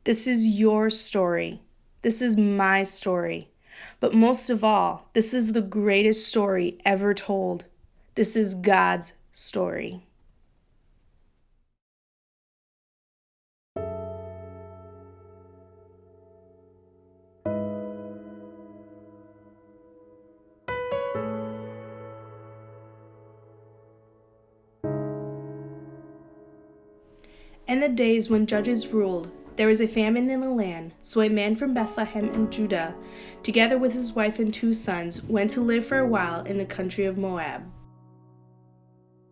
This is your story. This is my story. But most of all, this is the greatest story ever told. This is God's story. In the days when judges ruled, there was a famine in the land, so a man from Bethlehem in Judah, together with his wife and 2 sons, went to live for a while in the country of Moab.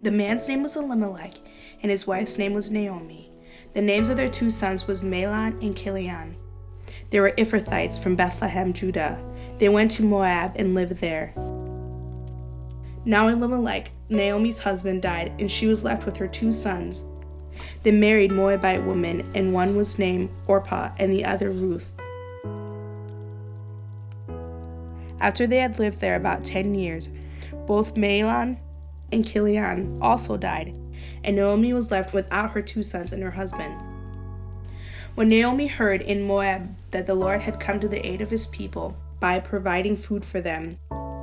The man's name was Elimelech, and his wife's name was Naomi. The names of their 2 sons was Mahlon and Chilion. They were Ephrathites from Bethlehem, Judah. They went to Moab and lived there. Now Elimelech, Naomi's husband, died, and she was left with her 2 sons. They married Moabite women, and one was named Orpah and the other Ruth. After they had lived there about 10 years, both Mahlon and Chilion also died, and Naomi was left without her 2 sons and her husband. When Naomi heard in Moab that the Lord had come to the aid of his people by providing food for them,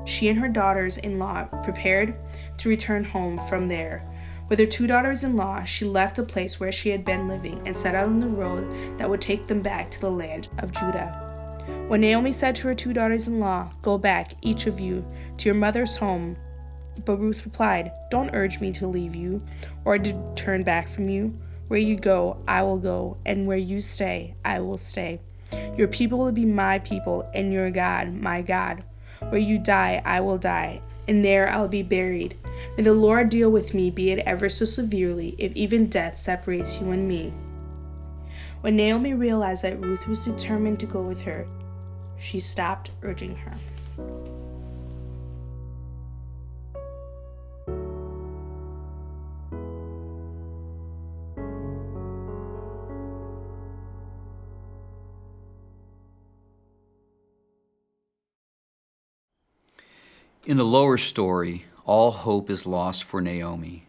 she and her daughters-in-law prepared to return home from there. With her 2 daughters-in-law, she left the place where she had been living and set out on the road that would take them back to the land of Judah. When Naomi said to her 2 daughters-in-law, "Go back, each of you, to your mother's home," but Ruth replied, "Don't urge me to leave you or to turn back from you. Where you go, I will go, and where you stay, I will stay. Your people will be my people, and your God, my God. Where you die, I will die, and there I will be buried. May the Lord deal with me, be it ever so severely, if even death separates you and me." When Naomi realized that Ruth was determined to go with her, she stopped urging her. In the lower story, all hope is lost for Naomi.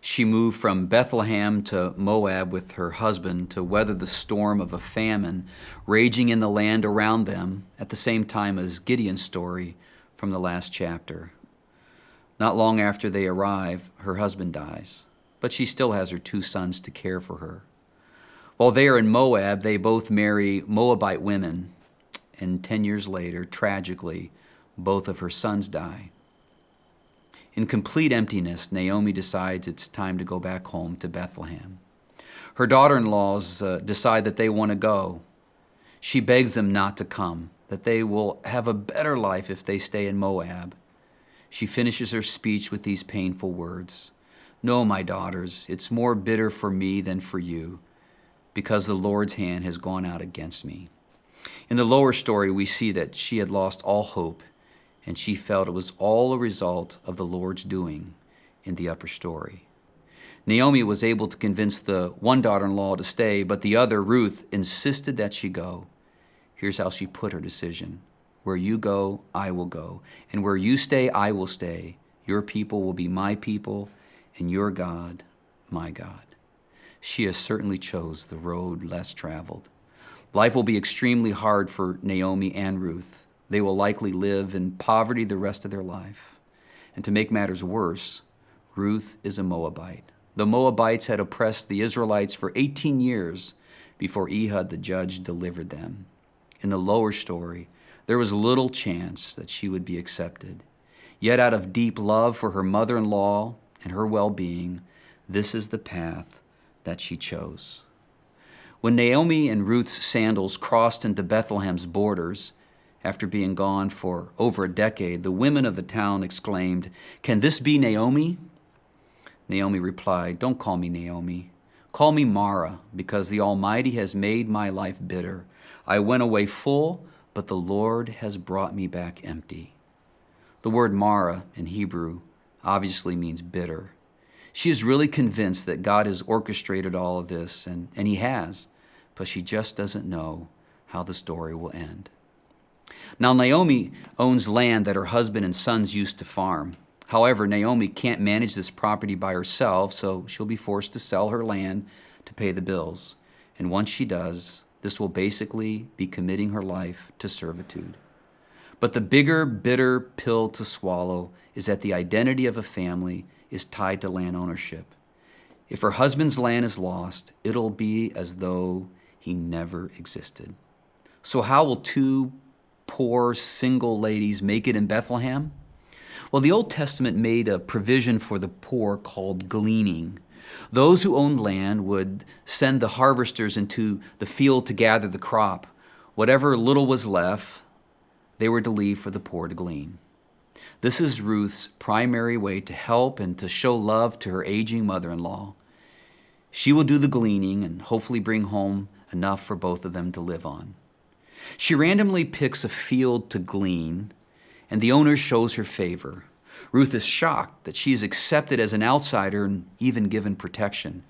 She moved from Bethlehem to Moab with her husband to weather the storm of a famine raging in the land around them at the same time as Gideon's story from the last chapter. Not long after they arrive, her husband dies, but she still has her 2 sons to care for her. While they are in Moab, they both marry Moabite women, and 10 years later, tragically, both of her sons die. In complete emptiness, Naomi decides it's time to go back home to Bethlehem. Her daughter-in-laws decide that they want to go. She begs them not to come, that they will have a better life if they stay in Moab. She finishes her speech with these painful words, "No, my daughters, it's more bitter for me than for you, because the Lord's hand has gone out against me." In the lower story, we see that she had lost all hope, and she felt it was all a result of the Lord's doing in the upper story. Naomi was able to convince the one daughter-in-law to stay, but the other, Ruth, insisted that she go. Here's how she put her decision. "Where you go, I will go, and where you stay, I will stay. Your people will be my people, and your God, my God." She has certainly chose the road less traveled. Life will be extremely hard for Naomi and Ruth. They will likely live in poverty the rest of their life. And to make matters worse, Ruth is a Moabite. The Moabites had oppressed the Israelites for 18 years before Ehud the judge delivered them. In the lower story, there was little chance that she would be accepted. Yet out of deep love for her mother-in-law and her well-being, this is the path that she chose. When Naomi and Ruth's sandals crossed into Bethlehem's borders, after being gone for over a decade, the women of the town exclaimed, "Can this be Naomi?" Naomi replied, "Don't call me Naomi. Call me Mara, because the Almighty has made my life bitter. I went away full, but the Lord has brought me back empty." The word Mara in Hebrew obviously means bitter. She is really convinced that God has orchestrated all of this, and he has, but she just doesn't know how the story will end. Now, Naomi owns land that her husband and sons used to farm. However, Naomi can't manage this property by herself, so she'll be forced to sell her land to pay the bills. And once she does, This will basically be committing her life to servitude. But the bigger, bitter pill to swallow is that the identity of a family is tied to land ownership. If her husband's land is lost, it'll be as though he never existed. So how will two poor single ladies make it in Bethlehem? Well, the Old Testament made a provision for the poor called gleaning. Those who owned land would send the harvesters into the field to gather the crop. Whatever little was left, they were to leave for the poor to glean. This is Ruth's primary way to help and to show love to her aging mother-in-law. She will do the gleaning and hopefully bring home enough for both of them to live on. She randomly picks a field to glean, and the owner shows her favor. Ruth is shocked that she is accepted as an outsider and even given protection.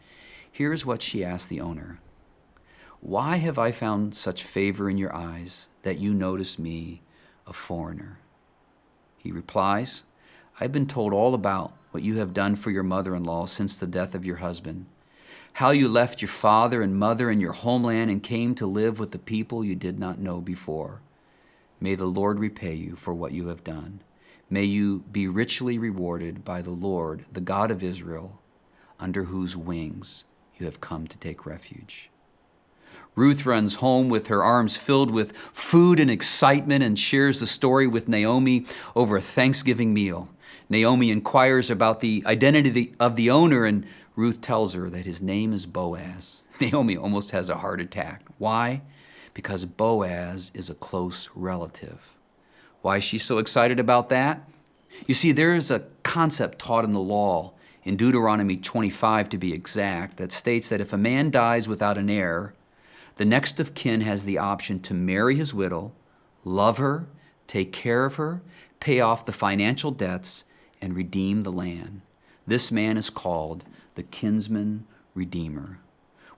Here's what she asked the owner. "Why have I found such favor in your eyes that you notice me, a foreigner?" He replies, "I've been told all about what you have done for your mother-in-law since the death of your husband, how you left your father and mother and your homeland and came to live with the people you did not know before. May the Lord repay you for what you have done. May you be richly rewarded by the Lord, the God of Israel, under whose wings you have come to take refuge." Ruth runs home with her arms filled with food and excitement and shares the story with Naomi over a Thanksgiving meal. Naomi inquires about the identity of the owner, and Ruth tells her that his name is Boaz. Naomi almost has a heart attack. Why? Because Boaz is a close relative. Why is she so excited about that? You see, there is a concept taught in the law, in Deuteronomy 25 to be exact, that states that if a man dies without an heir, the next of kin has the option to marry his widow, love her, take care of her, pay off the financial debts, and redeem the land. This man is called the kinsman redeemer.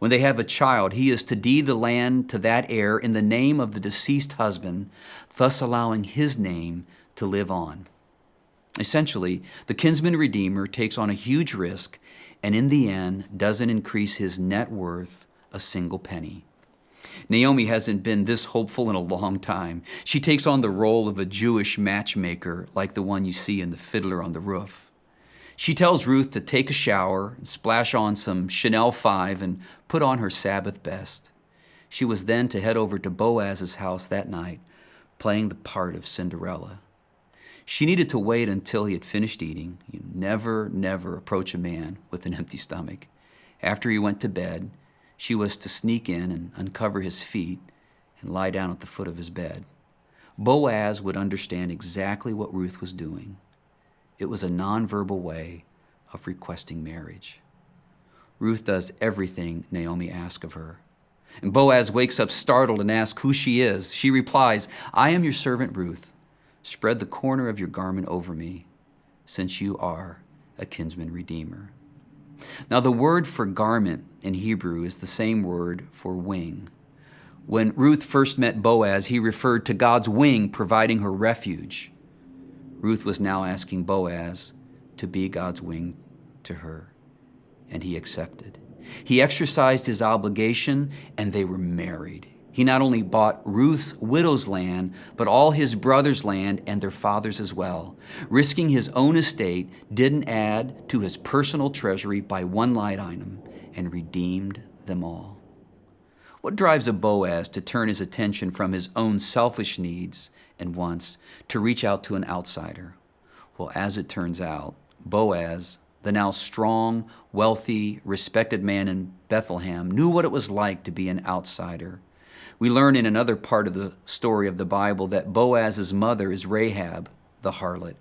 When they have a child, he is to deed the land to that heir in the name of the deceased husband, thus allowing his name to live on. Essentially, the kinsman redeemer takes on a huge risk and in the end doesn't increase his net worth a single penny. Naomi hasn't been this hopeful in a long time. She takes on the role of a Jewish matchmaker like the one you see in The Fiddler on the Roof. She tells Ruth to take a shower, and splash on some Chanel 5, and put on her Sabbath best. She was then to head over to Boaz's house that night, playing the part of Cinderella. She needed to wait until he had finished eating. You never approach a man with an empty stomach. After he went to bed, she was to sneak in and uncover his feet and lie down at the foot of his bed. Boaz would understand exactly what Ruth was doing. It was a nonverbal way of requesting marriage. Ruth does everything Naomi asks of her. And Boaz wakes up startled and asks who she is. She replies, "I am your servant Ruth. Spread the corner of your garment over me, since you are a kinsman redeemer." Now, the word for garment in Hebrew is the same word for wing. When Ruth first met Boaz, he referred to God's wing providing her refuge. Ruth was now asking Boaz to be God's wing to her, and he accepted. He exercised his obligation, and they were married. He not only bought Ruth's widow's land, but all his brother's land and their father's as well. Risking his own estate, didn't add to his personal treasury by one line item, and redeemed them all. What drives a Boaz to turn his attention from his own selfish needs and wants to reach out to an outsider? Well, as it turns out, Boaz, the now strong, wealthy, respected man in Bethlehem, knew what it was like to be an outsider. We learn in another part of the story of the Bible that Boaz's mother is Rahab, the harlot.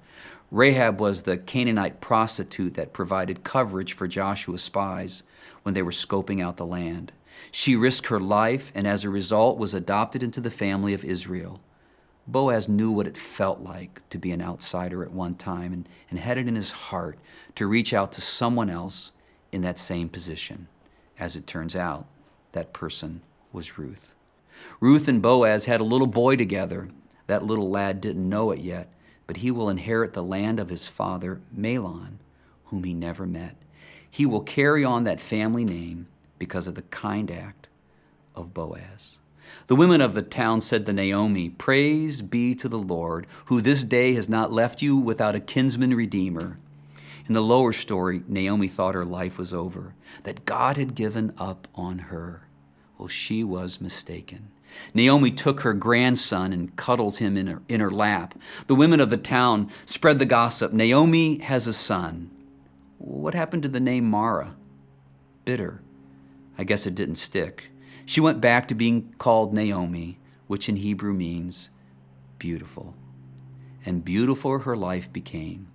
Rahab was the Canaanite prostitute that provided coverage for Joshua's spies when they were scoping out the land. She risked her life and as a result was adopted into the family of Israel. Boaz knew what it felt like to be an outsider at one time and had it in his heart to reach out to someone else in that same position. As it turns out, that person was Ruth. Ruth and Boaz had a little boy together. That little lad didn't know it yet, but he will inherit the land of his father, Mahlon, whom he never met. He will carry on that family name because of the kind act of Boaz. The women of the town said to Naomi, "Praise be to the Lord, who this day has not left you without a kinsman redeemer." In the lower story, Naomi thought her life was over, that God had given up on her. Well, she was mistaken. Naomi took her grandson and cuddles him in her lap. The women of the town spread the gossip. Naomi has a son. What happened to the name Mara? Bitter. I guess it didn't stick. She went back to being called Naomi, which in Hebrew means beautiful. And beautiful her life became.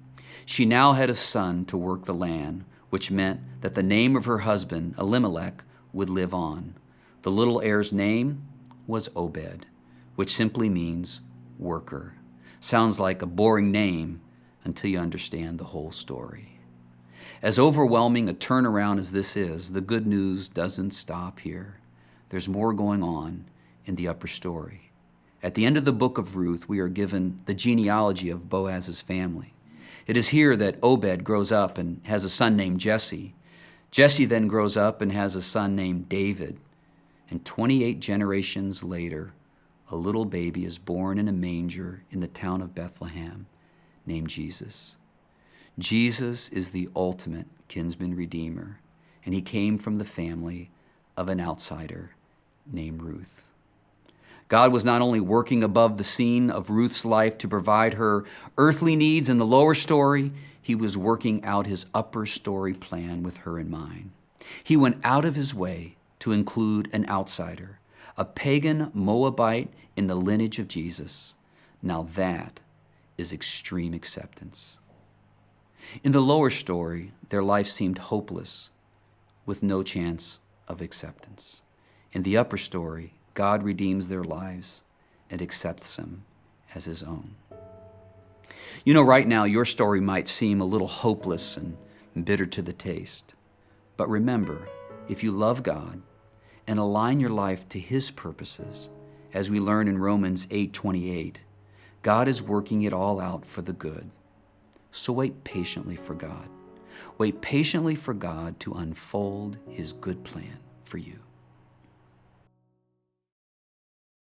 She now had a son to work the land, which meant that the name of her husband, Elimelech, would live on. The little heir's name was Obed, which simply means worker. Sounds like a boring name until you understand the whole story. As overwhelming a turnaround as this is, the good news doesn't stop here. There's more going on in the upper story. At the end of the book of Ruth, we are given the genealogy of Boaz's family. It is here that Obed grows up and has a son named Jesse. Jesse then grows up and has a son named David. And 28 generations later, a little baby is born in a manger in the town of Bethlehem named Jesus. Jesus is the ultimate kinsman redeemer, and he came from the family of an outsider named Ruth. God was not only working above the scene of Ruth's life to provide her earthly needs in the lower story, he was working out his upper story plan with her in mind. He went out of his way to include an outsider, a pagan Moabite in the lineage of Jesus. Now that is extreme acceptance. In the lower story, their life seemed hopeless, with no chance of acceptance. In the upper story, God redeems their lives and accepts them as his own. You know, right now, your story might seem a little hopeless and bitter to the taste. But remember, if you love God and align your life to his purposes, as we learn in Romans 8:28, God is working it all out for the good. So wait patiently for God. Wait patiently for God to unfold his good plan for you.